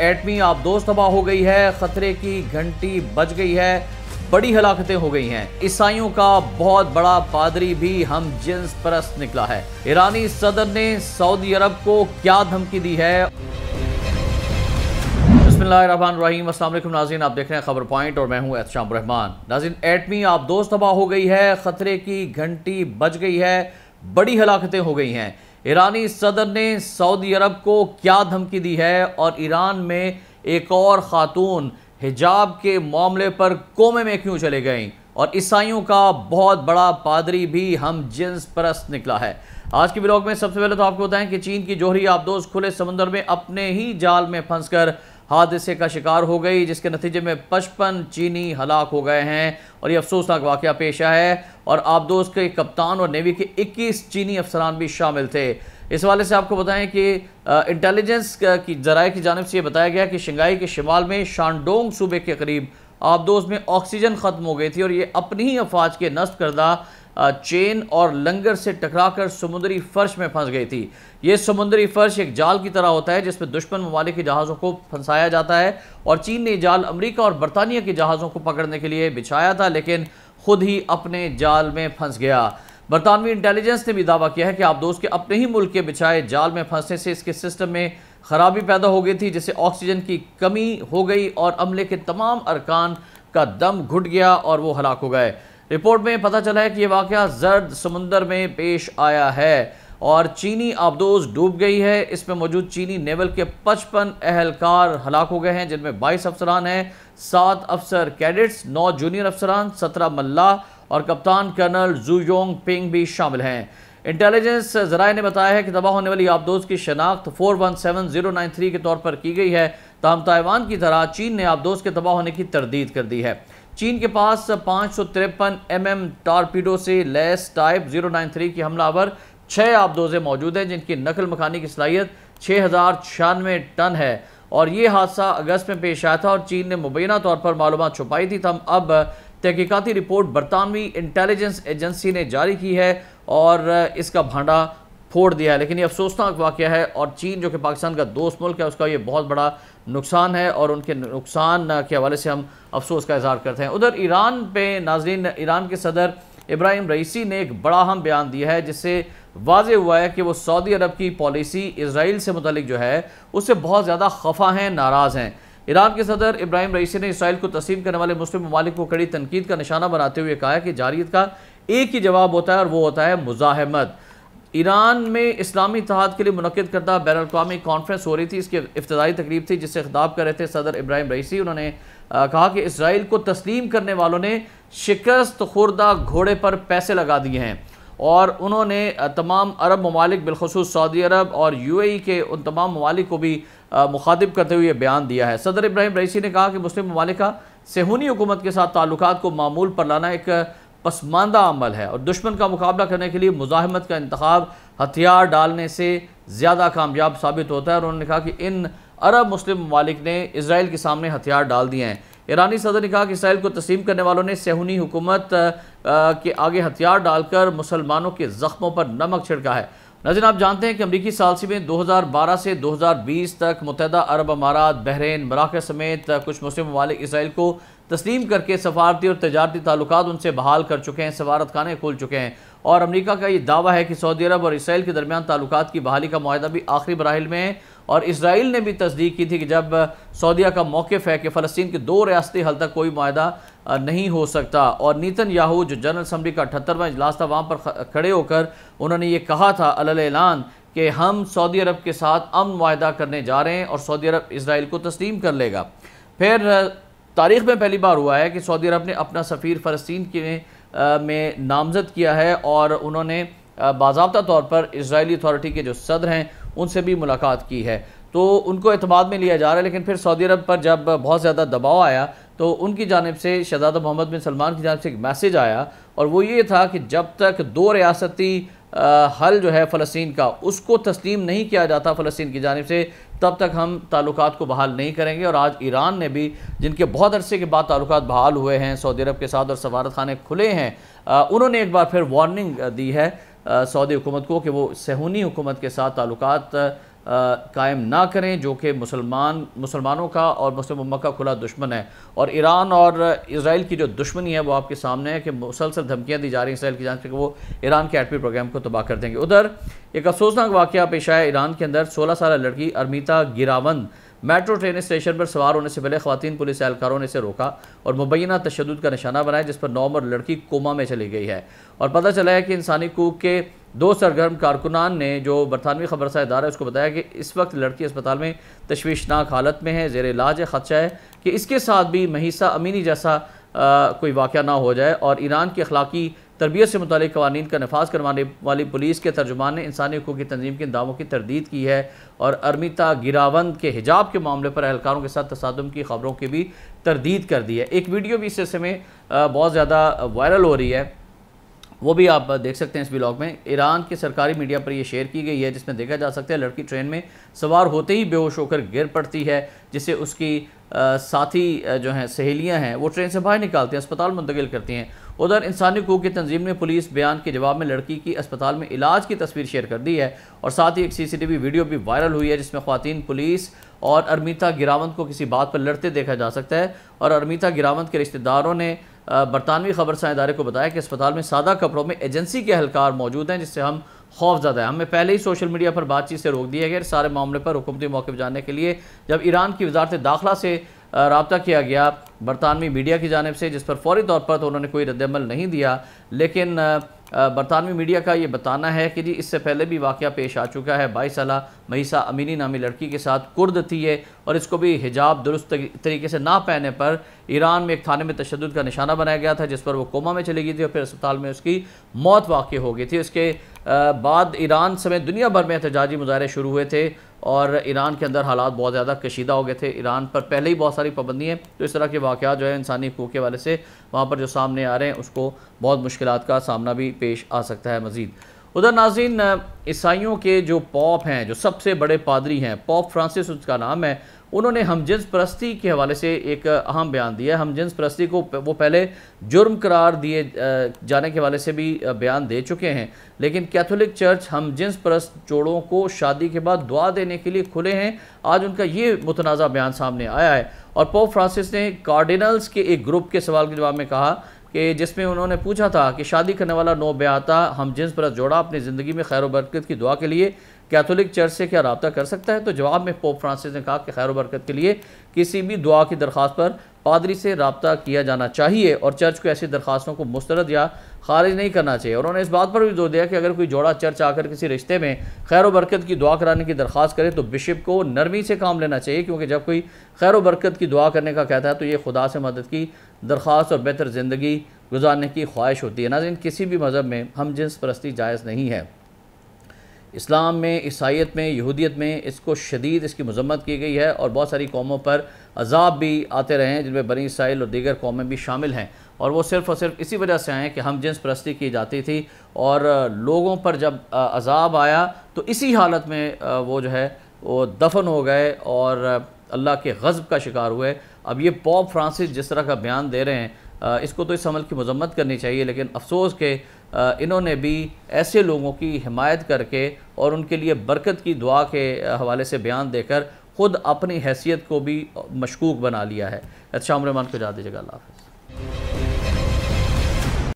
एटमी आबदोश तबाह हो गई है, खतरे की घंटी बज गई है, बड़ी हलाकतें हो गई हैं। ईसाइयों का बहुत बड़ा पादरी भी हम जिन्स परस्त निकला है। ईरानी सदर ने सऊदी अरब को क्या धमकी दी है। बिस्मिल्लाहिर्रहमानिर्रहीम, अस्सलाम वालेकुम नाज़रीन, आप देख रहे हैं खबर पॉइंट और मैं हूं एहतशाम रहमान। नाज़रीन, एटमी आबदोश तबाह हो गई है, खतरे की घंटी बज गई है, बड़ी हलाकतें हो गई हैं। ईरानी सदर ने सऊदी अरब को क्या धमकी दी है और ईरान में एक और खातून हिजाब के मामले पर कोमे में क्यों चले गईं और ईसाइयों का बहुत बड़ा पादरी भी हम जिन्स परस्त निकला है। आज के व्लॉग में सबसे पहले तो आपको बताएं कि चीन की जोहरी आबदोश खुले समंदर में अपने ही जाल में फंसकर हादसे का शिकार हो गई, जिसके नतीजे में 55 चीनी हलाक हो गए हैं और ये अफसोसनाक वाक़या पेश आया है और आबदोश के कप्तान और नेवी के 21 चीनी अफसरान भी शामिल थे। इस वाले से आपको बताएं कि इंटेलिजेंस की ज़राए की जानिब से ये बताया गया कि शंघाई के शिमाल में शानडोंग सूबे के करीब आबदोश में ऑक्सीजन ख़त्म हो गई थी और ये अपनी ही अफवाज के नस्ब करदा चेन और लंगर से टकराकर समुद्री फर्श में फंस गई थी। ये समुद्री फर्श एक जाल की तरह होता है जिसमें दुश्मन ममालिक के जहाज़ों को फंसाया जाता है और चीन ने जाल अमेरिका और बरतानिया के जहाज़ों को पकड़ने के लिए बिछाया था, लेकिन खुद ही अपने जाल में फंस गया। बरतानवी इंटेलिजेंस ने भी दावा किया है कि आबदोश के अपने ही मुल्क के बिछाए जाल में फंसने से इसके सिस्टम में खराबी पैदा हो गई थी, जिससे ऑक्सीजन की कमी हो गई और अमले के तमाम अरकान का दम घुट गया और वो हलाक हो गए। रिपोर्ट में पता चला है कि यह वाक़या जर्द समुंदर में पेश आया है और चीनी आबदोश डूब गई है। इसमें मौजूद चीनी नेवल के 55 अहलकार हलाक हो गए हैं, जिनमें 22 अफसरान हैं, 7 अफसर कैडेट्स, 9 जूनियर अफसरान, 17 मल्लाह और कप्तान कर्नल जू योंग पिंग भी शामिल हैं। इंटेलिजेंस ज़राए ने बताया है कि तबाह होने वाली आबदोश की शनाख्त 417093 के तौर पर की गई है। ताहम ताइवान की तरह चीन ने आबदोश के तबाह होने की तरदीद कर दी है। चीन के पास 553 mm टारपीडो से लैस टाइप 093 की हमलावर 6 आबदोज़ें मौजूद हैं, जिनकी नकल मकानी की सलाहियत 6096 टन है और ये हादसा अगस्त में पेश आया था और चीन ने मुबैना तौर पर मालूमात छुपाई थी। अब तहकीकाती रिपोर्ट बरतानवी इंटेलिजेंस एजेंसी ने जारी की है और इसका भांडा फोड़ दिया है, लेकिन ये अफसोसनाक वाक़या है और चीन जो कि पाकिस्तान का दोस्त मुल्क है उसका ये बहुत बड़ा नुकसान है और उनके नुकसान के हवाले से हम अफसोस का इज़हार करते हैं। उधर ईरान पे नाज़रीन, ईरान के सदर इब्राहिम रईसी ने एक बड़ा अहम बयान दिया है जिससे वाज़ेह हुआ है कि वो सऊदी अरब की पॉलिसी इजराइल से मुतल्लिक जो है उससे बहुत ज़्यादा खफा हैं, नाराज़ हैं। ईरान के सदर इब्राहिम रईसी ने इसराइल को तस्लीम करने वाले मुस्लिम ममालिक को कड़ी तनकीद का निशाना बनाते हुए कहा है कि जारियत का एक ही जवाब होता है और वो होता है मुज़ाहमत। ईरान में इस्लामी इत्तेहाद के लिए मुनक्किद करदा बैनुल-अक़वामी कॉन्फ्रेंस हो रही थी, इसकी इफ्तिताई तकरीब थी जिससे खिताब कर रहे थे सदर इब्राहिम रईसी। उन्होंने कहा कि इसराइल को तस्लीम करने वालों ने शिकस्त खुर्दा घोड़े पर पैसे लगा दिए हैं और उन्होंने तमाम अरब ममालिक बिलखुसूस सऊदी अरब और UAE के उन तमाम ममालिक को भी मुखातिब करते हुए बयान दिया है। सदर इब्राहिम रईसी ने कहा कि मुस्लिम ममालिक का सेहूनी हुकूमत के साथ ताल्लुकात को मामूल पर लाना एक पसमानदा अमल है और दुश्मन का मुकाबला करने के लिए मुज़ाहमत का इंतखाब हथियार डालने से ज़्यादा कामयाब साबित होता है और उन्होंने कहा कि इन अरब मुस्लिम ममालिक ने इजराइल के सामने हथियार डाल दिए हैं। ईरानी सदर ने कहा कि इसराइल को तस्लीम करने वालों ने सेहूनी हुकूमत के आगे हथियार डालकर मुसलमानों के ज़ख्मों पर नमक छिड़का है। नाज़रीन, आप जानते हैं कि अमरीकी सालसी में 2012 से 2020 तक मुत्तहिदा अरब अमारात, बहरीन, मराकश समेत कुछ मुस्लिम ममालिक इसराइल को तस्लीम करके सफारती और तजारती ताल्लुकात उनसे बहाल कर चुके हैं, सफारत खाने खोल चुके हैं और अमेरिका का ये दावा है कि सऊदी अरब और इसराइल के दरमियान ताल्लुकात की बहाली का मुआहदा भी आखिरी मराहिल में है और इसराइल ने भी तस्दीक की थी कि जब सऊदीया का मौक़िफ़ है कि फ़लस्तीन के 2 रियासती हल तक कोई मुआहदा नहीं हो सकता और नेतन्याहू जो जनरल असम्बली का 78वां इजलास था वहाँ पर खड़े होकर उन्होंने ये कहा था अलल ऐलान कि हम सऊदी अरब के साथ अमन मुआहदा करने जा रहे हैं और सऊदी अरब इसराइल को तस्लीम कर लेगा। फिर तारीख़ में पहली बार हुआ है कि सऊदी अरब ने अपना सफ़ीर फ़लस्तीन में नामज़द किया है और उन्होंने बाज़ाब्ता तौर पर इजरायली अथॉरिटी के जो सदर हैं उनसे भी मुलाकात की है, तो उनको एतमाद में लिया जा रहा है। लेकिन फिर सऊदी अरब पर जब बहुत ज़्यादा दबाव आया तो उनकी जानिब से शहज़ादा मोहम्मद बिन सलमान की जानिब से एक मैसेज आया और वो ये था कि जब तक 2 रियासती हल जो है फ़लस्तीन का उसको तस्लीम नहीं किया जाता फ़लस्तीन की जानिब से, तब तक हम ताल्लुकात को बहाल नहीं करेंगे। और आज ईरान ने भी, जिनके बहुत अरसे के बाद ताल्लुकात बहाल हुए हैं सऊदी अरब के साथ और सफारत खाने खुले हैं, उन्होंने एक बार फिर वार्निंग दी है सऊदी हुकूमत को कि वो सेहूनी हुकूमत के साथ ताल्लुकात قائم نہ کریں جو کہ مسلمانوں کا اور مسلم امت کا کھلا دشمن ہے۔ اور ایران اور اسرائیل کی جو دشمنی ہے وہ آپ کے سامنے ہے کہ مسلسل دھمکیاں دی جا رہی ہیں اسرائیل کی جانب سے کہ وہ ایران کے ایٹمی پروگرام کو تباہ کر دیں گے۔ ادھر ایک افسوسناک واقعہ پیش آیا ایران کے اندر۔ 16 سالہ لڑکی ارمیتا گیراوند میٹرو ٹرین اسٹیشن پر سوار ہونے سے پہلے خواتین پولیس اہلکاروں نے اسے روکا اور مبینہ تشدد کا نشانہ بنایا، جس پر 9 عمر لڑکی کوما میں چلی گئی ہے۔ اور پتہ چلا ہے کہ انسانی حقوق کے 2 سرگرم کارکنان نے جو برطانوی خبررساں ادارہ ہے اس کو بتایا کہ اس وقت لڑکی اسپتال میں تشویشناک حالت میں ہے، زیر علاج ہے۔ خدشہ ہے کہ اس کے ساتھ بھی مہیسہ امینی جیسا کوئی واقعہ نہ ہو جائے۔ اور ایران کی اخلاقی تربیت سے متعلق قوانین کا نفاذ کروانے والی پولیس کے ترجمان نے انسانی حقوق کی تنظیم کے دعووں کی تردید کی ہے اور ارمیتا گیراوند کے حجاب کے معاملے پر اہلکاروں کے ساتھ تصادم کی خبروں کی بھی تردید کر دی ہے۔ ایک ویڈیو بھی اس سلسلے میں بہت زیادہ وائرل ہو رہی ہے، وہ بھی آپ دیکھ سکتے ہیں اس ولاگ میں۔ ایران کے سرکاری میڈیا پر یہ شیئر کی گئی ہے، جس میں دیکھا جا سکتا ہے لڑکی ٹرین میں سوار ہوتے ہی بے ہوش ہو کر گر پڑتی ہے، جس سے اس کی ساتھی جو ہیں سہیلیاں ہیں وہ ٹرین سے باہر نکالتے ہیں، اسپتال منتقل کرتی ہیں۔ ادھر انسانی حقوق کی تنظیم نے پولیس بیان کے جواب میں لڑکی کی اسپتال میں علاج کی تصویر شیئر کر دی ہے اور ساتھ ہی ایک CCTV ویڈیو بھی وائرل ہوئی ہے، جس میں خواتین پولیس اور ارمیتا گیراوند کو کسی بات پر لڑتے دیکھا جا سکتا ہے۔ اور ارمیتا گیراوند کے رشتہ داروں نے برطانوی خبررساں ادارے کو بتایا کہ اسپتال میں سادہ کپڑوں میں ایجنسی کے اہلکار موجود ہیں، جس سے ہم خوف زدہ ہیں۔ ہمیں پہلے ہی سوشل میڈیا پر بات چیت سے روک دیا گیا۔ سارے معاملے پر حکومتی موقف جاننے کے لیے جب ایران کی وزارت داخلہ سے رابطہ کیا گیا برطانوی میڈیا کی جانب سے، جس پر فوری طور پر تو انہوں نے کوئی رد عمل نہیں دیا، لیکن برطانوی میڈیا کا یہ بتانا ہے کہ جی اس سے پہلے بھی واقعہ پیش آ چکا ہے۔ 22 سالہ مہیسہ امینی نامی لڑکی کے ساتھ کرد تھی ہے اور اس کو بھی حجاب درست طریقے سے نہ پہننے پر ایران میں ایک تھانے میں تشدد کا نشانہ بنایا گیا تھا، جس پر وہ کوما میں چلی گئی تھی اور پھر اسپتال میں اس کی موت واقع ہو گئی تھی۔ اس کے بعد ایران سمیت دنیا بھر میں احتجاجی مظاہرے شروع ہوئے تھے اور ایران کے اندر حالات بہت زیادہ کشیدہ ہو گئے تھے۔ ایران پر پہلے ہی بہت ساری پابندی ہیں، تو اس طرح کے واقعات جو ہے انسانی حقوق کے حوالے سے وہاں پر جو سامنے آ رہے ہیں اس کو بہت مشکلات کا سامنا بھی پیش آ سکتا ہے مزید۔ ادھر ناظرین، عیسائیوں کے جو پوپ ہیں، جو سب سے بڑے پادری ہیں، پوپ فرانسس اس کا نام ہے، انہوں نے ہم جنس پرستی کے حوالے سے ایک اہم بیان دیا ہے۔ ہم جنس پرستی کو وہ پہلے جرم قرار دیے جانے کے حوالے سے بھی بیان دے چکے ہیں، لیکن کیتھولک چرچ ہم جنس پرست جوڑوں کو شادی کے بعد دعا دینے کے لیے کھلے ہیں۔ آج ان کا یہ متنازع بیان سامنے آیا ہے اور پوپ فرانسس نے کارڈینلز کے ایک گروپ کے سوال کے جواب میں کہا کہ جس میں انہوں نے پوچھا تھا کہ شادی کرنے والا نو بیاہتا ہم جنس پرست جوڑا اپنی زندگی میں خیر و برکت کی دعا کے لیے کیتھولک چرچ سے کیا رابطہ کر سکتا ہے، تو جواب میں پوپ فرانسس نے کہا کہ خیر و برکت کے لیے کسی بھی دعا کی درخواست پر پادری سے رابطہ کیا جانا چاہیے اور چرچ کو ایسی درخواستوں کو مسترد یا خارج نہیں کرنا چاہیے۔ اور انہوں نے اس بات پر بھی زور دیا کہ اگر کوئی جوڑا چرچ آ کر کسی رشتے میں خیر و برکت کی دعا کرانے کی درخواست کرے تو بشپ کو نرمی سے کام لینا چاہیے، کیونکہ جب کوئی خیر و برکت کی دعا کرنے کا کہتا ہے تو یہ خدا سے مدد کی درخواست اور بہتر زندگی گزارنے کی خواہش ہوتی ہے۔ ناظرین، کسی بھی مذہب میں ہم جنس پرستی جائز نہیں ہے۔ اسلام میں، عیسائیت میں، یہودیت میں اس کو شدید اس کی مذمت کی گئی ہے اور بہت ساری قوموں پر عذاب بھی آتے رہے ہیں، جن میں بنی اسرائیل اور دیگر قومیں بھی شامل ہیں، اور وہ صرف اور صرف اسی وجہ سے آئے ہیں کہ ہم جنس پرستی کی جاتی تھی اور لوگوں پر جب عذاب آیا تو اسی حالت میں وہ جو ہے وہ دفن ہو گئے اور اللہ کے غضب کا شکار ہوئے۔ اب یہ پوپ فرانسس جس طرح کا بیان دے رہے ہیں اس کو تو اس عمل کی مذمت کرنی چاہیے، لیکن افسوس کہ انہوں نے بھی ایسے لوگوں کی حمایت کر کے اور ان کے لیے برکت کی دعا کے حوالے سے بیان دے کر خود اپنی حیثیت کو بھی مشکوک بنا لیا ہے۔ احتشام الرحمان کو اجازت دیجیے گا، اللہ حافظ۔